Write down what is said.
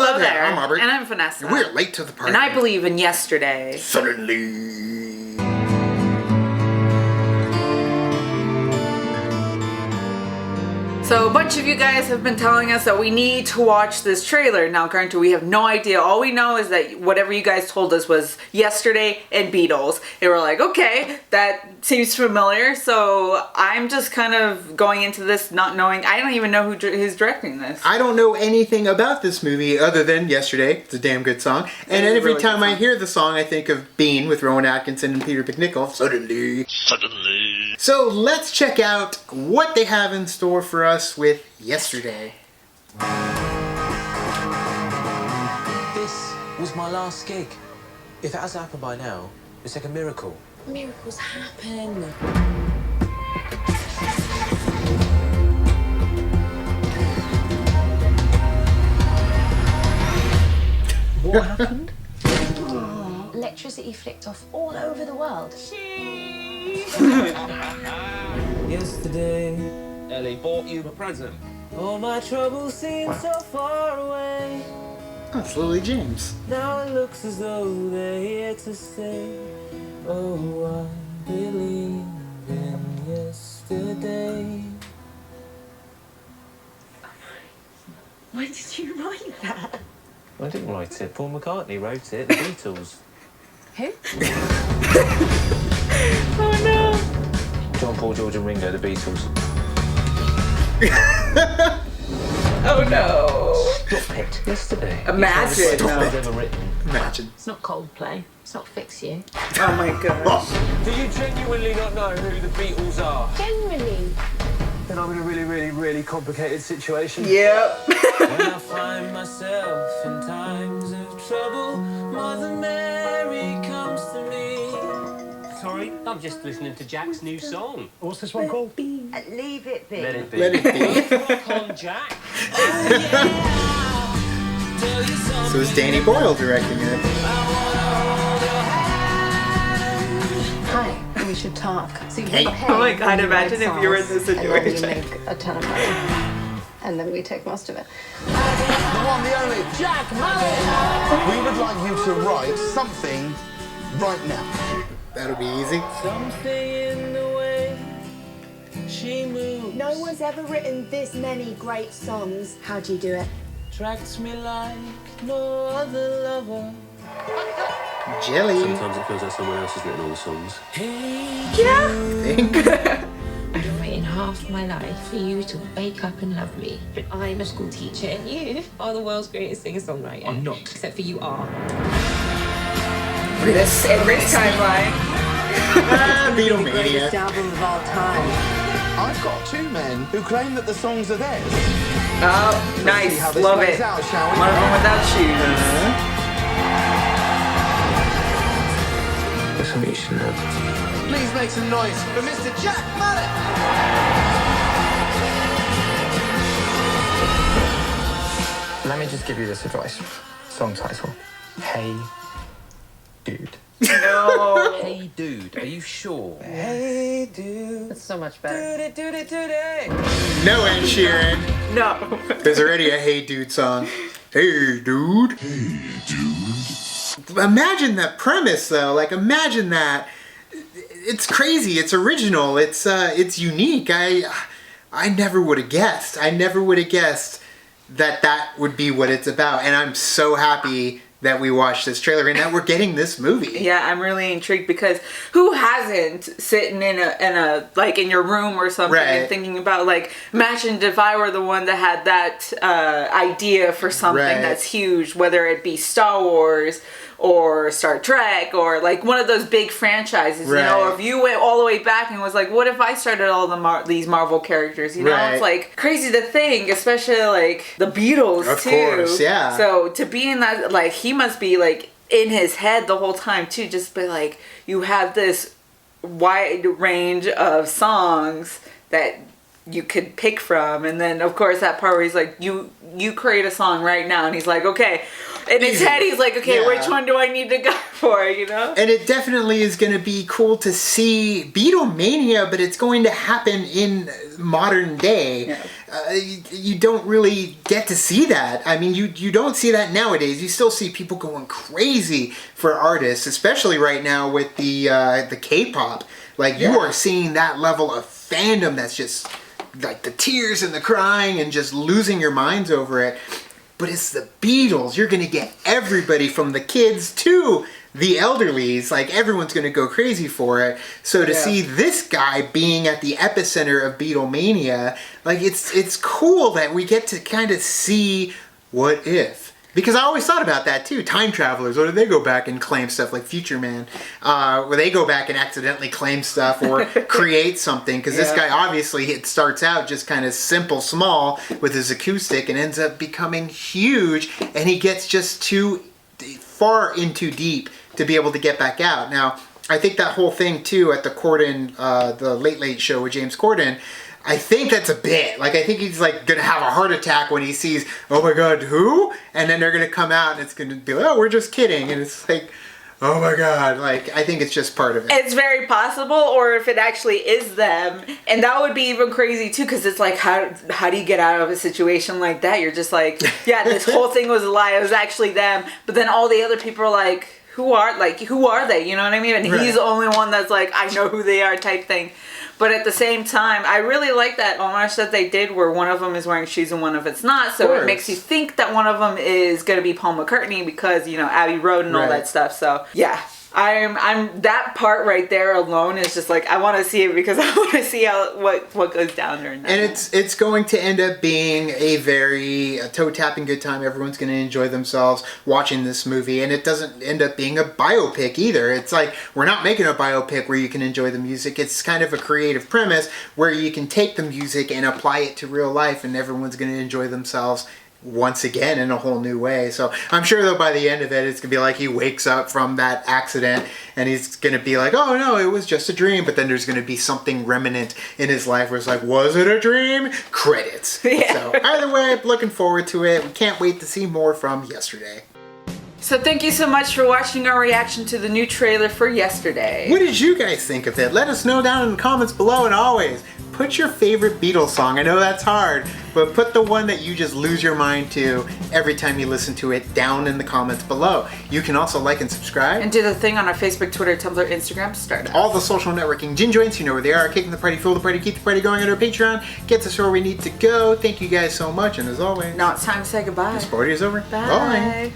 Hello there. I'm Robert. And I'm Vanessa. And we're late to the party. And I believe in yesterday. Suddenly. So a bunch of you guys have been telling us that we need to watch this trailer. Now, granted, we have no idea. All we know is that whatever you guys told us was Yesterday and Beatles. And we're like, okay, that seems familiar. So I'm just kind of going into this not knowing. I don't even know who's directing this. I don't know anything about this movie other than Yesterday. It's a damn good song. And every really time I hear the song, I think of Bean with Rowan Atkinson and Peter McNichol. Suddenly. So let's check out what they have in store for us with Yesterday. This was my last gig. If it hasn't happened by now, it's like a miracle. Miracles happen. What happened? Electricity flicked off all over the world. Yesterday, Ellie bought you a present. all my troubles seem so far away. That's Lily James. Now it looks as though they're here to stay. Oh, I believe in yesterday. Why did you write that? I didn't write it. Paul McCartney wrote it. The Beatles. Who? Oh no. John, Paul, George and Ringo, the Beatles. Oh no. Stop it. Yesterday. Imagine. It's the best song I've ever written. Imagine. It's not Coldplay. It's not Fix You. Oh my gosh. Do you genuinely not know who the Beatles are? Generally. Then I'm in a really complicated situation. Yep. When I find myself in times of trouble, Mother Mary comes to me. Sorry, I'm just listening to Jack's new song. What's this one called? Leave it be. Let it be. Let it be. Rock on, Jack. So is Danny Boyle directing it? Hi, we should talk. So you Hey. get paid Oh my God, when you imagine write if you were in songs, this and then situation. you make a ton of money. And then we take most of it. The one, the only Jack Mallet. We would like you to write something right now. That'll be easy. Something in the way she moves No one's ever written this many great songs. How do you do it? attracts me like no other lover. Jelly. Sometimes it feels like someone else has written all the songs. Hey, I've waited half my life for you to wake up and love me. But I'm a school teacher and you are the world's greatest singer-songwriter. I'm not. Except for you are. This timeline. Beatlemania. album of all time. I've got two men who claim that the songs are theirs. Oh, See nice. how this Love plays it. out, shall we? One of them without shoes. That's something you should know. Please make some noise for Mr. Jack Mallet. Let me just give you this advice. Song title. Hey, dude. No. Hey, dude, are you sure? Hey, dude. It's so much better. Do it. No Ed Sheeran. No. There's already a Hey Dude song. Hey Dude. Hey Dude. Imagine that premise though. Like imagine that. It's crazy. It's original. It's unique. I never would have guessed. I never would have guessed that would be what it's about. And I'm so happy that we watched this trailer and that we're getting this movie. Yeah, I'm really intrigued because who hasn't sitting in a like in your room or something Right. and thinking about like imagine if I were the one that had that idea for something Right. that's huge, whether it be Star Wars or Star Trek or like one of those big franchises, you know, or Right. if you went all the way back and was like, what if I started all these Marvel characters, you know? Right. It's like crazy to think, especially like the Beatles Of too. course, yeah. So to be in that, like he must be like in his head the whole time too, just be like you have this wide range of songs that you could pick from, and then of course that part where he's like you create a song right now, and he's like, okay, In his head, he's like, okay, Yeah. which one do I need to go for, you know? And it definitely is going to be cool to see Beatlemania, but it's going to happen in modern day. Yeah. You don't really get to see that. I mean, you don't see that nowadays. You still see people going crazy for artists, especially right now with the K-pop. Like, you are seeing that level of fandom that's just like the tears and the crying and just losing your minds over it. But it's the Beatles. You're going to get everybody from the kids to the elderlies. Like, everyone's going to go crazy for it. So to see this guy being at the epicenter of Beatlemania, like, it's cool that we get to kind of see what if. Because I always thought about that too. Time travelers, what do they go back and claim stuff like Future Man? Where they go back and accidentally claim stuff or create something. Because this guy, obviously, it starts out just kind of simple, small with his acoustic and ends up becoming huge. And he gets just too far in too deep to be able to get back out. Now, I think that whole thing too at the Corden, the Late Late Show with James Corden, I think that's a bit. Like, I think he's like gonna have a heart attack when he sees, oh my god, who? And then they're gonna come out and it's gonna be like, oh, we're just kidding. And it's like, oh my god, like, I think it's just part of it. It's very possible, or if it actually is them. And that would be even crazy too, because it's like, how do you get out of a situation like that? You're just like, yeah, this whole thing was a lie, it was actually them. But then all the other people are like, who are they? You know what I mean? And he's the only one that's like, I know who they are type thing. But at the same time, I really like that homage that they did where one of them is wearing shoes and one of it's not. So it makes you think that one of them is going to be Paul McCartney because, you know, Abbey Road and all that stuff. So, yeah. I'm that part right there alone is just like, I want to see it because I want to see what goes down there. And it's going to end up being a very toe-tapping good time. Everyone's going to enjoy themselves watching this movie, and it doesn't end up being a biopic either. It's like, we're not making a biopic where you can enjoy the music. It's kind of a creative premise where you can take the music and apply it to real life, and everyone's going to enjoy themselves once again in a whole new way. So I'm sure though by the end of it, it's gonna be like he wakes up from that accident and he's gonna be like, oh no, it was just a dream. But then there's gonna be something remnant in his life where it's like, was it a dream? Credits. Yeah. So either way, I'm looking forward to it. We can't wait to see more from Yesterday. So thank you so much for watching our reaction to the new trailer for Yesterday. What did you guys think of it? Let us know down in the comments below, and always put your favorite Beatles song. I know that's hard, but put the one that you just lose your mind to every time you listen to it down in the comments below. You can also like and subscribe. And do the thing on our Facebook, Twitter, Tumblr, Instagram, Stardust. All the social networking gin joints, you know where they are. Kicking the party, fuel the party, keep the party going on our Patreon. Gets us where we need to go. Thank you guys so much, and as always, Now it's time to say goodbye. this party is over. Bye.